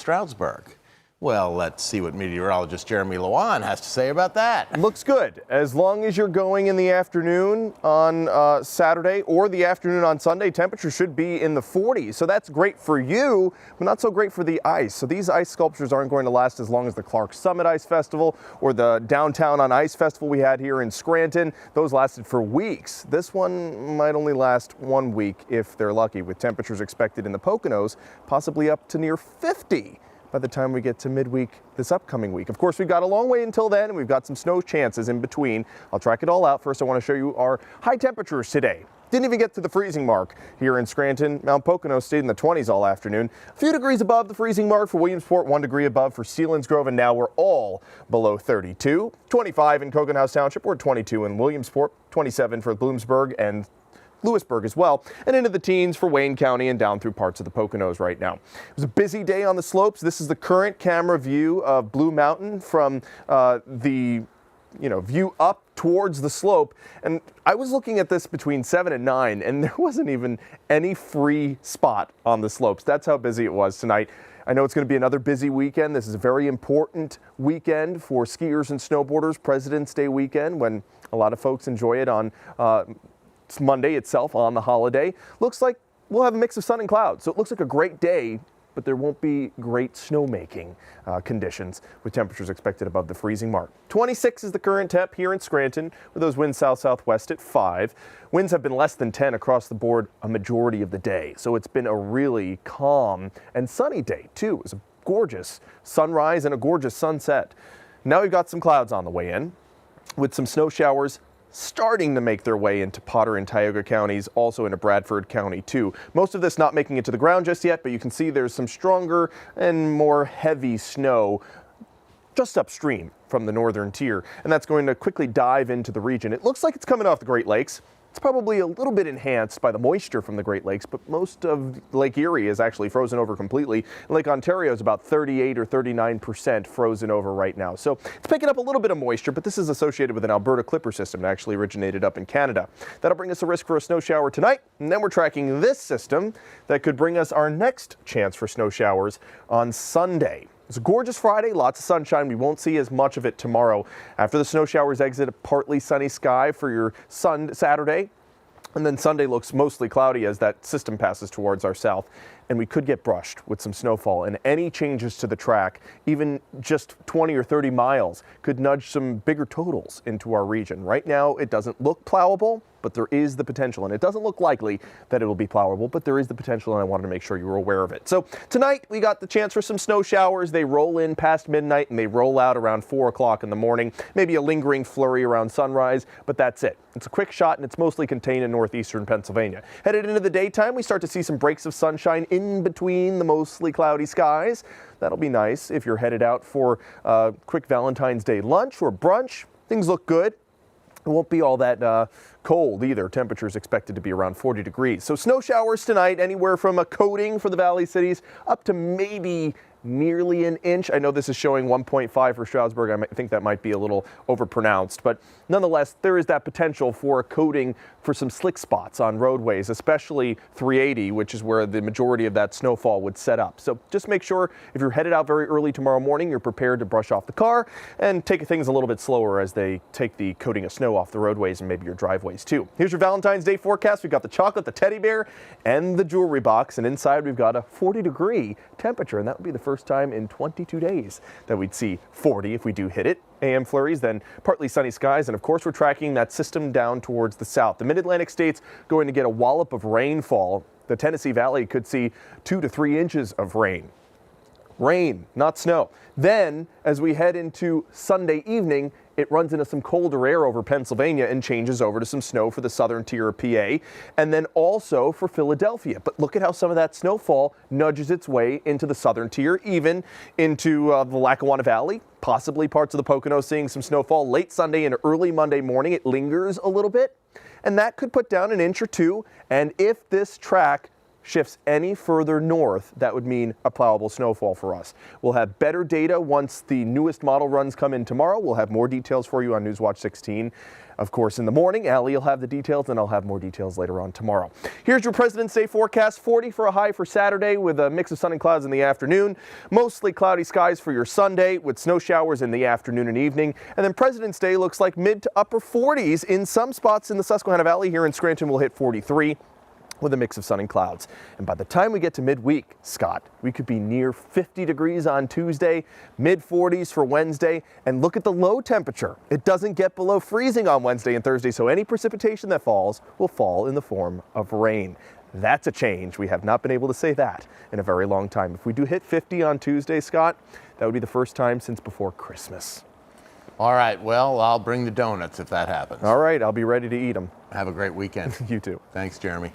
Stroudsburg. Well, let's see what meteorologist Jeremy Lewan has to say about that. Looks good. As long as you're going in the afternoon on Saturday or the afternoon on Sunday, temperatures should be in the 40s. So that's great for you, but not so great for the ice. So these ice sculptures aren't going to last as long as the Clark Summit Ice Festival or the Downtown on Ice Festival we had here in Scranton. Those lasted for weeks. This one might only last 1 week if they're lucky, with temperatures expected in the Poconos possibly up to near 50. By the time we get to midweek this upcoming week. Of course, we've got a long way until then, and we've got some snow chances in between. I'll track it all out. First, I want to show you our high temperatures today. Didn't even get to the freezing mark here in Scranton. Mount Pocono stayed in the 20s all afternoon. A few degrees above the freezing mark for Williamsport, 1 degree above for Selinsgrove, and now we're all below 32. 25 in Cocoa House Township, we're 22 in Williamsport, 27 for Bloomsburg and Lewisburg as well, and into the teens for Wayne County and down through parts of the Poconos right now. It was a busy day on the slopes. This is the current camera view of Blue Mountain from the view up towards the slope. And I was looking at this between 7 and 9, and there wasn't even any free spot on the slopes. That's how busy it was tonight. I know it's going to be another busy weekend. This is a very important weekend for skiers and snowboarders, President's Day weekend, when a lot of folks enjoy it on Monday itself on the holiday. Looks like we'll have a mix of sun and clouds, so it looks like a great day, but there won't be great snowmaking conditions with temperatures expected above the freezing mark. 26 is the current temp here in Scranton, with those winds south-southwest at 5. Winds have been less than 10 across the board a majority of the day, so it's been a really calm and sunny day too. It was a gorgeous sunrise and a gorgeous sunset. Now we've got some clouds on the way in, with some snow showers starting to make their way into Potter and Tioga counties, also into Bradford County too. Most of this not making it to the ground just yet, but you can see there's some stronger and more heavy snow just upstream from the northern tier, and that's going to quickly dive into the region. It looks like it's coming off the Great Lakes. It's probably a little bit enhanced by the moisture from the Great Lakes, but most of Lake Erie is actually frozen over completely. Lake Ontario is about 38 or 39% frozen over right now. So it's picking up a little bit of moisture, but this is associated with an Alberta Clipper system that actually originated up in Canada. That'll bring us a risk for a snow shower tonight, and then we're tracking this system that could bring us our next chance for snow showers on Sunday. It's a gorgeous Friday, lots of sunshine. We won't see as much of it tomorrow. After the snow showers exit, a partly sunny sky for your Saturday. And then Sunday looks mostly cloudy as that system passes towards our south. And we could get brushed with some snowfall. And any changes to the track, even just 20 or 30 miles, could nudge some bigger totals into our region. Right now, it doesn't look plowable, but there is the potential. And it doesn't look likely that it will be plowable, but there is the potential, and I wanted to make sure you were aware of it. So tonight, we got the chance for some snow showers. They roll in past midnight, and they roll out around 4 o'clock in the morning. Maybe a lingering flurry around sunrise, but that's it. It's a quick shot, and it's mostly contained in northeastern Pennsylvania. Headed into the daytime, we start to see some breaks of sunshine in between the mostly cloudy skies. That'll be nice if you're headed out for a quick Valentine's Day lunch or brunch. Things look good. It won't be all that cold either. Temperatures expected to be around 40 degrees. So snow showers tonight, anywhere from a coating for the Valley cities up to maybe nearly an inch. I know this is showing 1.5 for Stroudsburg. I think that might be a little overpronounced, but nonetheless, there is that potential for a coating for some slick spots on roadways, especially 380, which is where the majority of that snowfall would set up. So just make sure if you're headed out very early tomorrow morning, you're prepared to brush off the car and take things a little bit slower as they take the coating of snow off the roadways and maybe your driveways too. Here's your Valentine's Day forecast. We've got the chocolate, the teddy bear, and the jewelry box, and inside we've got a 40-degree temperature, and that would be the first time in 22 days that we'd see 40 if we do hit it. AM flurries, then partly sunny skies, and of course we're tracking that system down towards the south. The mid-Atlantic states going to get a wallop of rainfall. The Tennessee Valley could see 2 to 3 inches of rain. Rain, not snow. Then, as we head into Sunday evening, it runs into some colder air over Pennsylvania and changes over to some snow for the southern tier of PA, and then also for Philadelphia. But look at how some of that snowfall nudges its way into the southern tier, even into the Lackawanna Valley, possibly parts of the Poconos seeing some snowfall late Sunday and early Monday morning. It lingers a little bit, and that could put down an inch or two. And if this track shifts any further north, that would mean a plowable snowfall for us. We'll have better data once the newest model runs come in tomorrow. We'll have more details for you on Newswatch 16. Of course, in the morning, Allie will have the details, and I'll have more details later on tomorrow. Here's your President's Day forecast. 40 for a high for Saturday with a mix of sun and clouds in the afternoon. Mostly cloudy skies for your Sunday with snow showers in the afternoon and evening. And then President's Day looks like mid to upper 40s in some spots in the Susquehanna Valley. Here in Scranton, we'll hit 43. With a mix of sun and clouds. And by the time we get to midweek, Scott, we could be near 50 degrees on Tuesday, mid 40s for Wednesday, and look at the low temperature. It doesn't get below freezing on Wednesday and Thursday, so any precipitation that falls will fall in the form of rain. That's a change. We have not been able to say that in a very long time. If we do hit 50 on Tuesday, Scott, that would be the first time since before Christmas. All right, well, I'll bring the donuts if that happens. All right, I'll be ready to eat them. Have a great weekend. You too. Thanks, Jeremy.